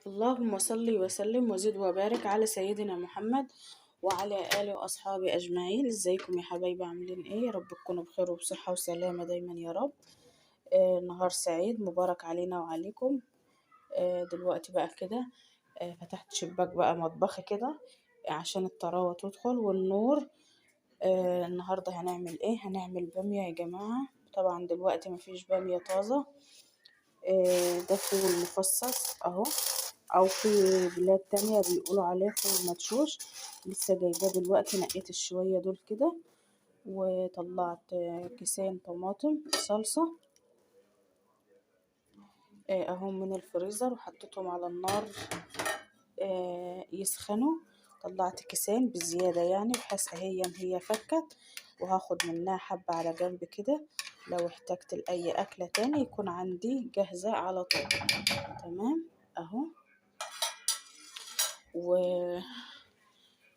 اللهم صل وسلم وزد وبارك على سيدنا محمد وعلى آله وأصحابه أجمعين. ازيكم يا حبايبي؟ عاملين ايه؟ يا رب تكونوا بخير وبصحة وسلامة دايما يا رب. نهار سعيد مبارك علينا وعليكم. دلوقتي بقى كده فتحت شباك بقى مطبخي كده عشان الطراوة تدخل والنور. النهاردة هنعمل ايه؟ هنعمل بامية يا جماعة. طبعا دلوقتي مفيش بامية طازة. ده فول مفصص اهو، او في بلاد تانية بيقولوا عليه فول مدشوش. لسه جايباه دلوقتي، نقيت الشوية دول كده وطلعت كيسين طماطم صلصة اهم من الفريزر وحطيتهم على النار يسخنوا. طلعت كيسين بزيادة يعني بحيث هي فكت، وهاخد منها حبة على جنب كده لو احتجت لأي أكلة تاني يكون عندي جاهزة على طول. تمام اهو. و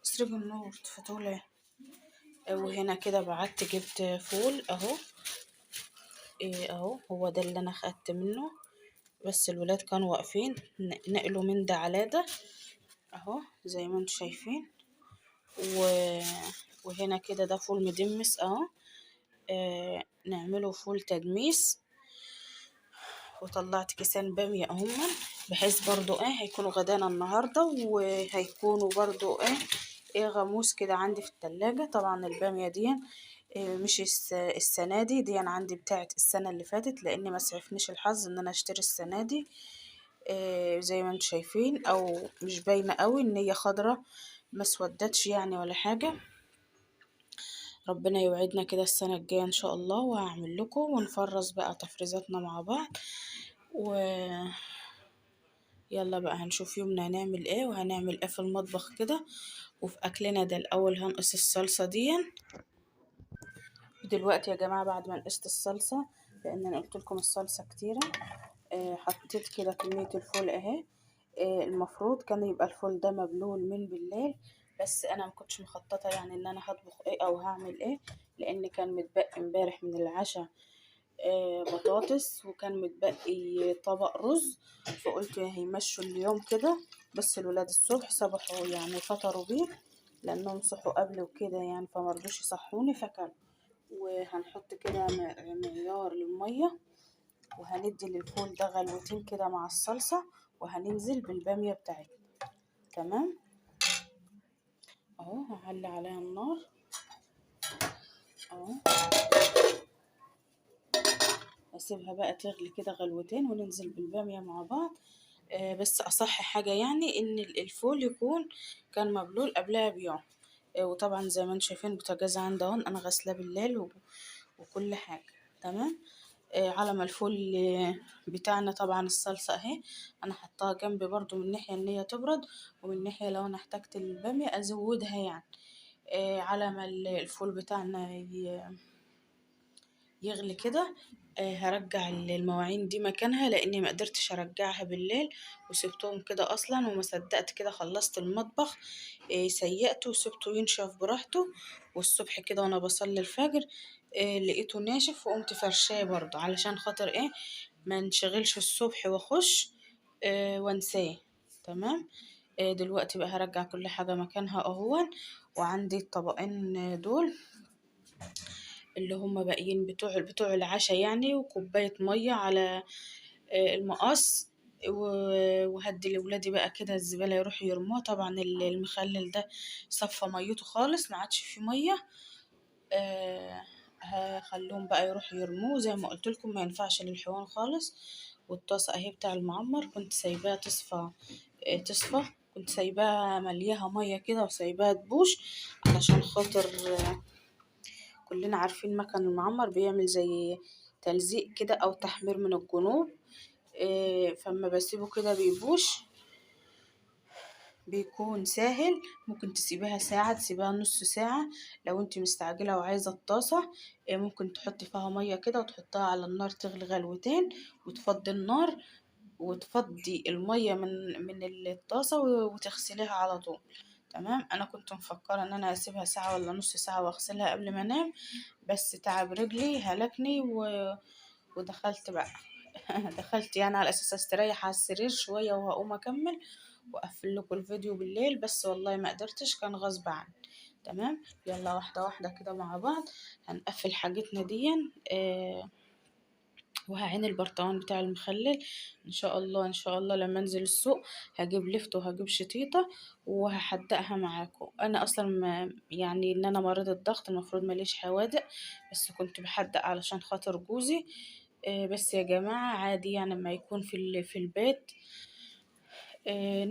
اسرق النور تفتحوا ليه. وهنا كده بعدت جبت فول اهو. اهو هو ده اللي انا خدت منه، بس الولاد كانوا واقفين نقلوا من ده على ده اهو زي ما انتم شايفين. و... وهنا كده ده فول مدمس اهو. نعمله فول تدميس. وطلعت كيسان بامية اهما بحيث برضو هيكونوا غدانا النهاردة، وهيكونوا برضو غاموس كده عندي في التلاجة. طبعا البامية دي مش السنة دي عندي بتاعت السنة اللي فاتت، لاني ما سعفنيش الحظ ان انا اشتري السنة دي. زي ما انتم شايفين، او مش باينة قوي ان هي خضرة، ما سودتش يعني ولا حاجة. ربنا يوعدنا كده السنة الجاية ان شاء الله، وهعمل لكم ونفرز بقى تفريزاتنا مع بعض. يلا بقى هنشوف يومنا هنعمل ايه وهنعمل ايه في المطبخ كده وفي اكلنا ده. الاول هنقص الصلصة دي دلوقتي يا جماعة، بعد ما نقصت الصلصة لان انا قلت لكم الصلصة كتيرة. حطيت كده كمية الفول اهي. المفروض كان يبقى الفول ده مبلول من بالليل، بس انا ما كنتش مخططة يعني ان انا هطبخ ايه او هعمل ايه، لان كان متبقي امبارح من العشاء بطاطس، وكان متبقي طبق رز. فقلت هيمشوا اليوم كده. بس الولاد الصبح صبحوا يعني فطروا بيه لانهم صحوا قبل وكده يعني، فمرضوش يصحوني فكلوا. وهنحط كده معيار للمية، وهندي للفول ده غلوتين كده مع الصلصة، وهننزل بالبامية بتاعتنا. تمام اهو. هعلي عليها النار اهو، اسيبها بقى تغلي كده غلوتين وننزل بالبامية مع بعض. بس اصح حاجة يعني ان الفول يكون كان مبلول قبلها بيوم. وطبعا زي ما انتم شايفين البوتاجاز عندي اهو، انا غسلاه بالليل وكل حاجة تمام. على ما الفول بتاعنا طبعا الصلصة اهي انا حطاها جنبي برضو، من ناحية ان هي تبرد، ومن ناحية لو انا احتجت البامية ازودها يعني. على ما الفول بتاعنا يغلي كده. هرجع المواعين دي مكانها لاني ما قدرتش ارجعها بالليل، وسبتهم كده اصلا وما صدقت كده خلصت المطبخ. سيقته وسبته ينشف براحته. والصبح كده وانا بصلي الفجر لقيته ناشف، وقمت فرشاه برضه علشان خاطر ما نشغلش الصبح واخش وانساه. تمام. دلوقتي بقى هرجع كل حاجة مكانها اهون. وعندي الطبقين دول اللي هم باقيين بتوع العشاء يعني، وكوباية مية على المقص. وهدي لولادي بقى كده الزبالة يروحوا يرموها. طبعا المخلل ده صفى ميته خالص، ما عادش فيه مية. هخليهم بقى يروحوا يرموه زي ما قلت لكم، ما ينفعش للحيوان خالص. والطاسة اهي بتاع المعمر كنت سايباها تصفى. كنت سايباها ملياها مية كده وسايباها تبوش علشان خاطر كلنا عارفين مكان المعمر بيعمل زي تلزيق كده او تحمير من الجنوب. فما بسيبه كده بيبوش بيكون سهل. ممكن تسيبها ساعة، تسيبها نص ساعة لو انت مستعجلة وعايزة الطاسة. ممكن تحطي فيها مية كده وتحطها على النار تغلي غلوتين، وتفضي النار وتفضي المية من الطاسة وتغسليها على طول. تمام. انا كنت مفكرة ان انا اسيبها ساعة ولا نص ساعة واغسلها قبل ما انام، بس تعب رجلي هلكني ودخلت بقى دخلت يعني على اساس استريح على السرير شويه وهقوم اكمل واقفل لكم الفيديو بالليل، بس والله ما قدرتش، كان غصب عني. تمام، يلا واحده واحده كده مع بعض هنقفل حاجتنا دي. آه وهعين البرطمان بتاع المخلل. ان شاء الله ان شاء الله لما انزل السوق هجيب لفت وهجيب شتيطه وهحدقها معاكم. انا اصلا ما يعني ان انا مريضة الضغط، المفروض ماليش حوادق، بس كنت بحدق علشان خاطر جوزي. بس يا جماعه عادي يعني لما يكون في البيت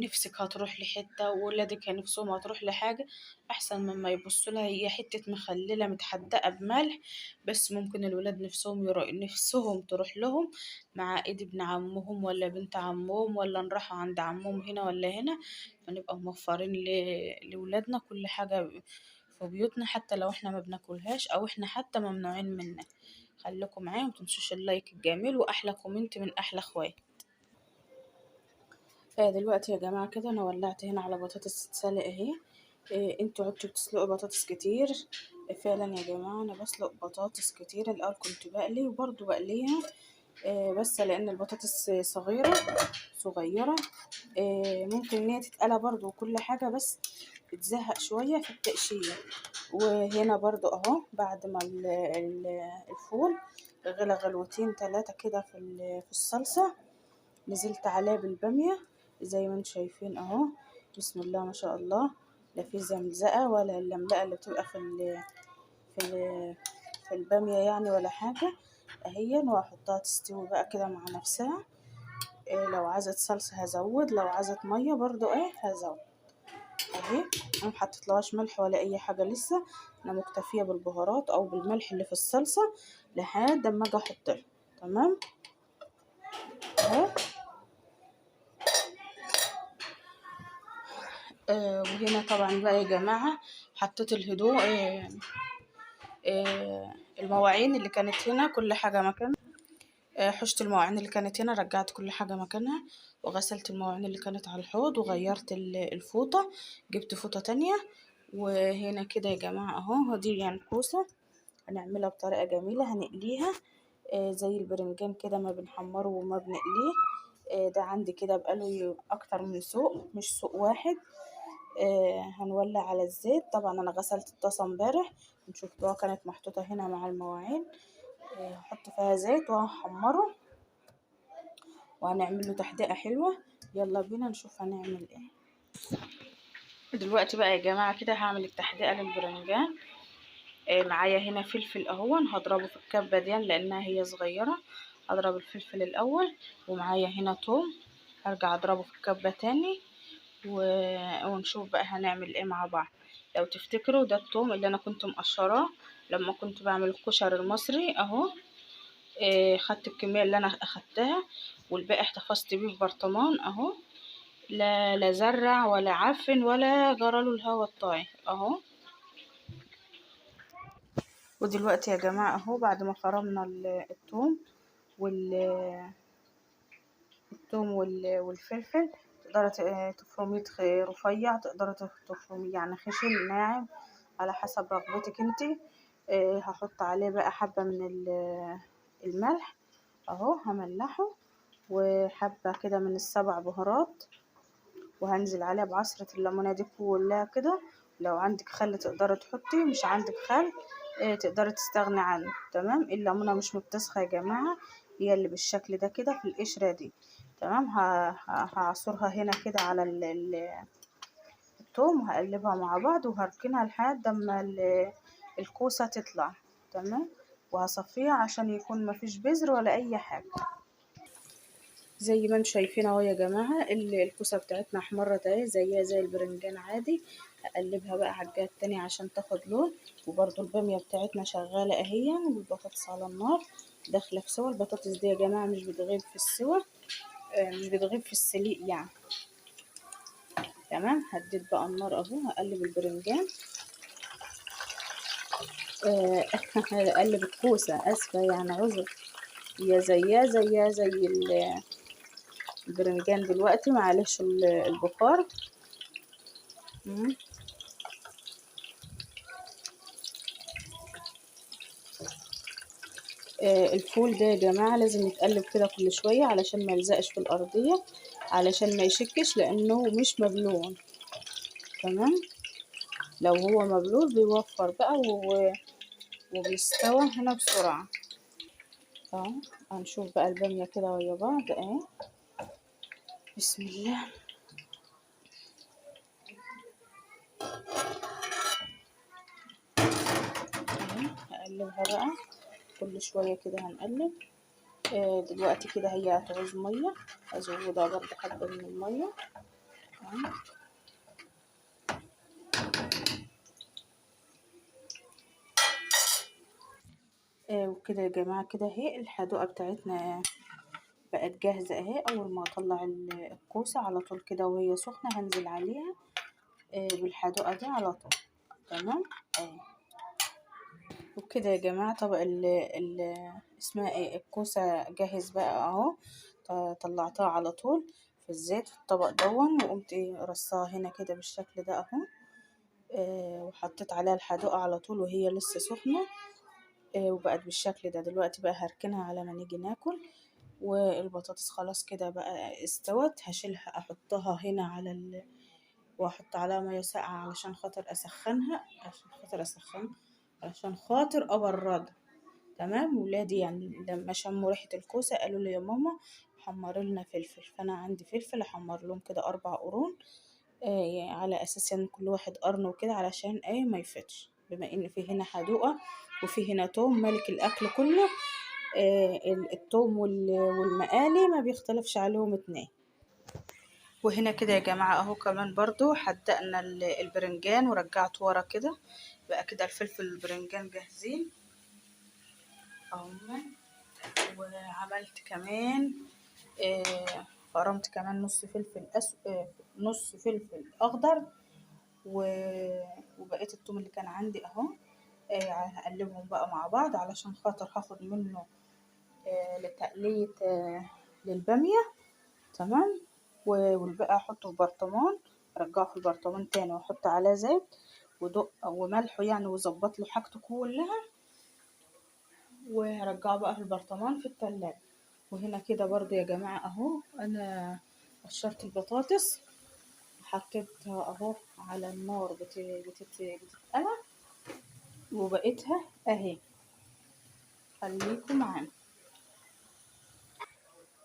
نفسك هتروح لحتة وولادك نفسهم هتروح لحاجة، أحسن مما يبصوا لها هي حتة مخللة متحدقة بملح. بس ممكن الولاد نفسهم تروح لهم مع إيد ابن عمهم ولا بنت عمهم، ولا نروحوا عند عمهم هنا ولا هنا، فنبقى موفرين لولادنا كل حاجة في بيوتنا، حتى لو احنا ما بناكلهاش أو احنا حتى ممنوعين منها. خليكم معايا ومتنسوش اللايك الجميل وأحلى كومنت من أحلى اخوات. دلوقتي يا جماعة كده أنا ولعت هنا على بطاطس تتسلق أهي. انتوا عدتوا بتسلقوا بطاطس كتير. فعلا يا جماعة أنا بسلق بطاطس كتير. الأول كنت بقلي وبرضه بقليها، بس لأن البطاطس صغيرة. ممكن إن هي تتقلى برضه وكل حاجة، بس بتزهق شوية في التقشير. وهنا برضه أهو بعد ما الفول غلى غلوتين تلاتة كده في الصلصة، نزلت عليه بالبامية زي ما انتم شايفين اهو. بسم الله ما شاء الله، لا في زمزقة ولا اللملقة اللي بتبقى في ال في البامية يعني ولا حاجة اهي. وهحطها تستوي بقى كده مع نفسها. لو عايزة صلصة هزود، لو عايزة مية برضو هزود اهي. انا محطتلهاش ملح ولا اي حاجة لسه، انا مكتفية بالبهارات او بالملح اللي في الصلصة لحد اما اجي احطها. تمام اهي. وهنا طبعا بقى يا جماعة حطيت الهدوء المواعين اللي كانت هنا كل حاجة مكانها. حشت المواعين اللي كانت هنا، رجعت كل حاجة مكانها، وغسلت المواعين اللي كانت على الحوض، وغيرت الفوطة، جبت فوطة تانية. وهنا كده يا جماعة اهو دي يعني كوسة هنعملها بطريقة جميلة، هنقليها زي البرنجان كده ما بنحمره وما بنقليه. ده عندي كده بقاله اكتر من سوق، مش سوق واحد. هنولع على الزيت. طبعا انا غسلت الطاسه امبارح، شفتوها كانت محطوطه هنا مع المواعين. هحط فيها زيت وهحمره وهنعمل له تحديقه حلوه. يلا بينا نشوف هنعمل ايه دلوقتي بقى يا جماعه. كده هعمل التحديقه للبرنجان. معايا هنا فلفل اهون هضربه في الكبه دي لانها هي صغيره. هضرب الفلفل الاول، ومعايا هنا توم هرجع اضربه في الكبه تاني. ونشوف بقى هنعمل ايه مع بعض. لو تفتكروا ده التوم اللي انا كنت مقشراه لما كنت بعمل الكشري المصري اهو. خدت الكمية اللي انا اخدتها، والباقي احتفظت بيه في برطمان اهو. لا زرع ولا عفن ولا جراله الهوا الطاير اهو. ودلوقتي يا جماعة اهو بعد ما فرمنا التوم والفلفل، تقدري تفرميه رفيع، تقدري تفرميه يعني خشن ناعم على حسب رغبتك انتي. هحط عليه بقى حبة من الملح اهو، هملحه، وحبة كده من السبع بهارات، وهنزل عليه بعصرة الليمونة دي كلها كده. لو عندك خل تقدري تحطي، مش عندك خل تقدري تستغني عنه. تمام، الليمونة مش متسخة يا جماعة، هي اللي بالشكل ده كده في القشرة دي. تمام، هعصرها هنا كده على الثوم، وهقلبها مع بعض وهركنها لحد اما الكوسة تطلع. تمام، وهصفيها عشان يكون مفيش بذر ولا اي حاجة. زي ما انتم شايفين اهو يا جماعة الكوسة بتاعتنا احمرت اهي زيها زي البرنجان عادي. هقلبها بقى على الجهة التانية عشان تاخد لون. وبرضو البامية بتاعتنا شغالة اهي، والبطاطس على النار داخلة في سوا. البطاطس دي يا جماعة مش بتغيب في السوا، مش بتغيب في السليق يعني. تمام، هديت بقى النار اهو، هقلب البرنجان هقلب الكوسة، اسفة يعني عذر، هي زيها زي البرنجان دلوقتي، معلش البخار. الفول ده يا جماعة لازم يتقلب كده كل شوية علشان ما يلزقش في الأرضية، علشان ما يشكش، لأنه مش مبلول. تمام. لو هو مبلول بيوفر بقى وبيستوى هنا بسرعة. اهو هنشوف بقى البامية كده ويا بعض اهي. بسم الله. اهي هقلبها بقى كل شوية كده هنقلب. دلوقتي كده هي هتعوز مية، ازودها برضه حبة من المية. وكده يا جماعة كده اهي الحدوقة بتاعتنا بقت جاهزة اهي. اول ما اطلع الكوسة على طول كده وهي سخنة هنزل عليها بالحدوقة دي على طول. تمام اهي. وبكده يا جماعة طبق ال اسمها ايه الكوسة جاهز بقى اهو. طلعتها على طول في الزيت في الطبق دون، وقمت ايه رصاها هنا كده بالشكل ده اهو. وحطيت عليها الحدوقة على طول وهي لسه سخنة. وبقت بالشكل ده. دلوقتي بقى هركنها على ما نيجي ناكل. والبطاطس خلاص كده بقى استوت، هشيلها احطها هنا على واحط عليها ميه ساقعه علشان خاطر اسخنها، علشان خاطر ابردها. تمام. ولادي يعني لما شموا ريحه الكوسه قالوا لي يا ماما حمري لنا فلفل، فانا عندي فلفل احمر لهم كده 4 قرون. يعني على اساس ان كل واحد قرن وكده علشان ايه ما يفتش، بما ان في هنا حدوقه وفي هنا توم ملك الاكل كله. التوم والمقالي ما بيختلفش عليهم اتنين. وهنا كده يا جماعة اهو كمان برضو حدقنا البرنجان ورجعته ورا كده. بقى كده الفلفل والبرنجان جاهزين اهو. وعملت كمان فرمت كمان نص فلفل اخضر وبقيت التوم اللي كان عندي اهو. هقلبهم بقى مع بعض علشان خاطر هاخد منه لتقلية للبامية. تمام. والباقي احطه في برطمان، ارجعه في البرطمان تاني واحط عليه زيت ودق وملح يعني وظبط له حاجته كلها، وهرجعه بقى في البرطمان في التلاجة. وهنا كده برضو يا جماعة اهو انا قشرت البطاطس وحطيتها اهو على النار بتتقلى وبقيتها اهي. خليكم معانا.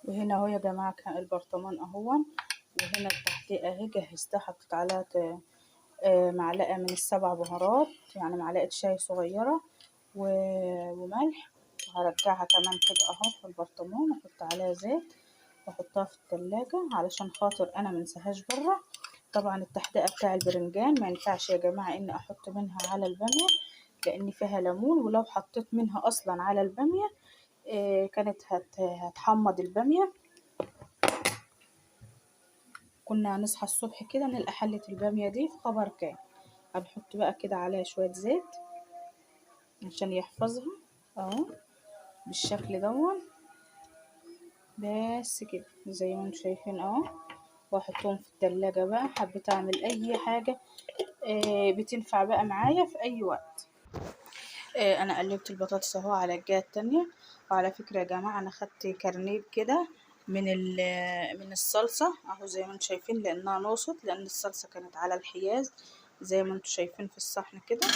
وهنا اهو يا جماعة كان البرطمان اهو. وهنا التحتيه اهي جهزتها، حطيت عليها معلقة من السبع بهارات، يعني معلقة شاي صغيرة وملح. وهرجعها كمان كده اهو في البرطمان واحط عليها زيت واحطها في التلاجة علشان خاطر انا منساهاش بره. طبعا التحديقة بتاع البرنجان ما ينفعش يا جماعة اني احط منها على البامية لان فيها ليمون، ولو حطيت منها اصلا على البامية كانت هتحمض البامية. كنا هنصحى الصبح كده نلقى حلة البامية دي في خبر كان. هنحط بقى كده عليها شوية زيت عشان يحفظها اهو بالشكل دون. بس كده زي ما انتم شايفين اهو. واحطهم في التلاجة بقى. حبيت اعمل اي حاجة بتنفع بقى معايا في اي وقت. انا قلبت البطاطس اهو على الجهة التانية. وعلى فكرة يا جماعة انا خدت كرنيب كده من الصلصة اهو زي ما انتم شايفين، لانها نقصت لان الصلصة كانت على الحياز زي ما انتم شايفين في الصحن كده.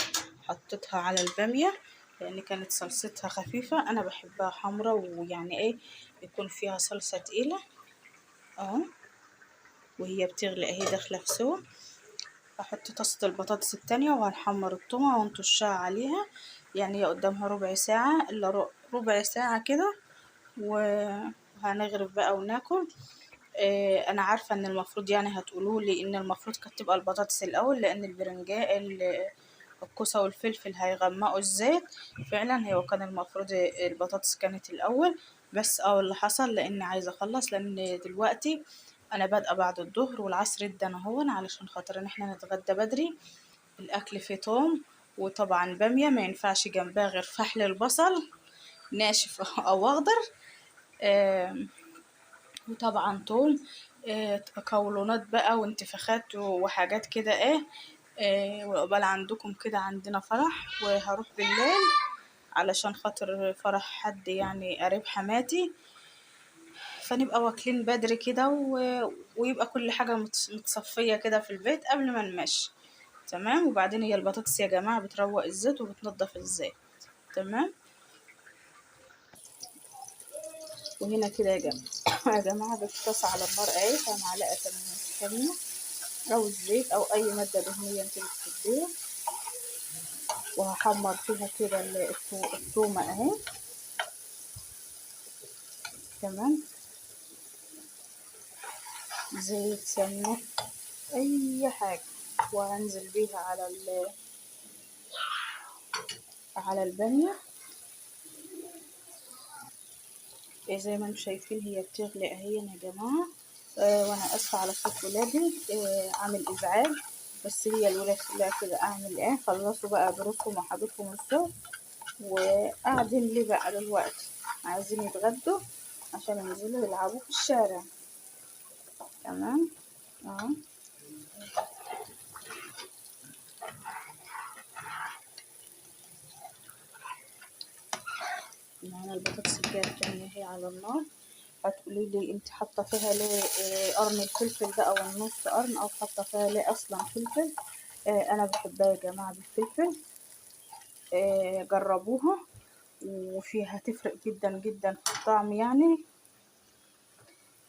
حطيتها على البامية لان كانت صلصتها خفيفة، انا بحبها حمرا ويعني ايه يكون فيها صلصة تقيلة اهو. وهي بتغلي اهي داخلة في سوا. هحط طاسة البطاطس التانية وهنحمر التومة ونطشها عليها، يعني هي قدامها ربع ساعة الا ربع ساعة كده وهنغرف بقى وناكل. انا عارفة ان المفروض يعني هتقولولي ان المفروض كانت تبقى البطاطس الاول لان البرنجان الكوسة والفلفل هيغمقوا الزيت. فعلا هو كان المفروض البطاطس كانت الاول، بس اللي حصل لاني عايزة اخلص لان دلوقتي انا بادئه بعد الظهر والعصر ادن اهون علشان خاطر ان احنا نتغدى بدري. الاكل فيه توم وطبعا باميه ما ينفعش جنبها غير فحل البصل ناشف او اخضر. وطبعا توم. قولونات بقى وانتفاخات وحاجات كده ايه. وقبل عندكم كده عندنا فرح وهروح بالليل علشان خاطر فرح حد يعني قريب حماتي، فنبقى واكلين بدري كده ويبقى كل حاجة متصفية كده في البيت قبل ما نمشي. تمام. وبعدين هي البطاطس يا جماعة بتروق الزيت وبتنضف الزيت. تمام. وهنا كده يا جماعة يا جماعة بالطاسة على النار اهي، معلقة سمنة أو الزيت أو أي مادة دهنية انت بتحبيها، وهحمر فيها كده التومة اهي. تمام. زيت، سمنة، أي حاجة، وهنزل بيها على البامية. زي ما انتم شايفين هي بتغلي اهي يا جماعة. وانا اسفة على صوت ولادي، عامل ازعاج، بس هي الولاد كلها كده. اعمل ايه، خلصوا بقى دروسهم وحاجتهم الصبح وقاعدين ليه بقى دلوقتي، عايزين يتغدوا عشان ينزلوا يلعبوا في الشارع. تمام. اهو. معانا البطاطس الجايه التانية اهي على النار. هتقولي لي انت حاطه فيها ليه قرن الفلفل ده او النص قرن، او حاطه فيها ليه اصلا فلفل؟ انا بحبها يا جماعه بالفلفل. جربوها وفيها تفرق جدا جدا في الطعم يعني.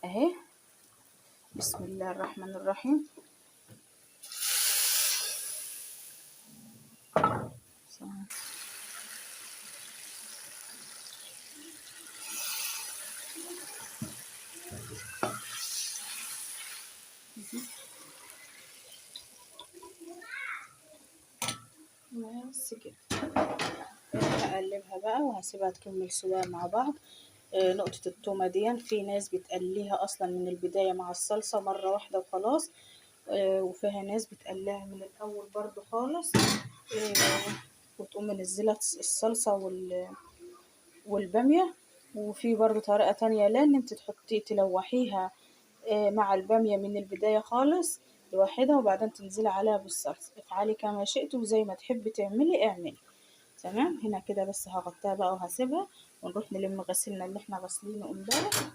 اهي. بسم الله الرحمن الرحيم. بس كده هقلبها بقى وهسيبها تكمل سوا مع بعض. نقطة التومة دي في ناس بتقليها أصلا من البداية مع الصلصة مرة واحدة وخلاص، وفيها ناس بتقليها من الأول برضو خالص، وتقوم منزلة الصلصة والبامية. وفي برضو طريقة تانية لأن انت تلوحيها مع البامية من البداية خالص لوحدها، وبعدين تنزلي عليها بالصلصة. افعلي كما شئت وزي ما تحبي تعملي اعملي. تمام. هنا كده بس هغطيها بقى وهسيبها ونروح نلم غسيلنا اللي احنا غاسلينه امبارح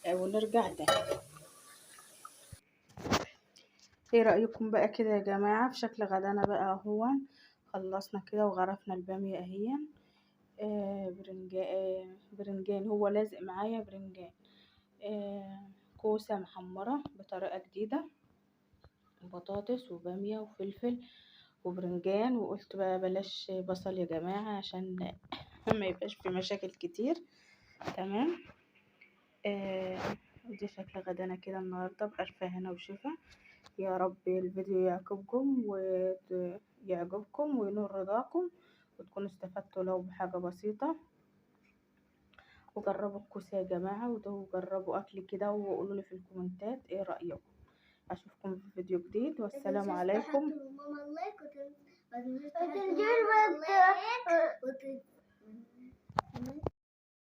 ونرجع تاني. ايه رأيكم بقى كده يا جماعة في شكل غدانا بقى اهو؟ خلصنا كده وغرفنا البامية اهي. برنجان هو لازق معايا برنجان. كوسة محمرة بطريقة جديدة، بطاطس وبامية وفلفل وبرنجان. وقلت بقى بلاش بصل يا جماعة عشان ما يبقاش في مشاكل كتير. تمام. ودي شكل غدانا كده النهاردة بألف هنا وشفا. يا رب الفيديو يعجبكم وينور رضاكم وتكونوا استفدتوا لو بحاجة بسيطة. وجربوا الكوسة يا جماعة وجربوا أكل كده وقولوا لي في الكومنتات ايه رأيكم. أشوفكم في فيديو جديد والسلام عليكم.